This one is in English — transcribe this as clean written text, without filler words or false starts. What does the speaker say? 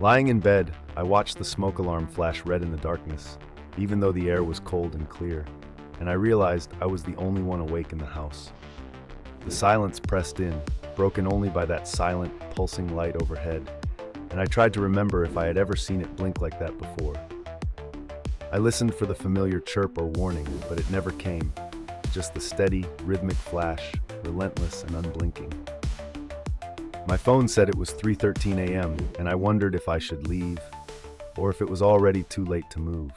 Lying in bed, I watched the smoke alarm flash red in the darkness, even though the air was cold and clear, and I realized I was the only one awake in the house. The silence pressed in, broken only by that silent, pulsing light overhead, and I tried to remember if I had ever seen it blink like that before. I listened for the familiar chirp or warning, but it never came, just the steady, rhythmic flash, relentless and unblinking. My phone said it was 3:13 a.m., and I wondered if I should leave, or if it was already too late to move.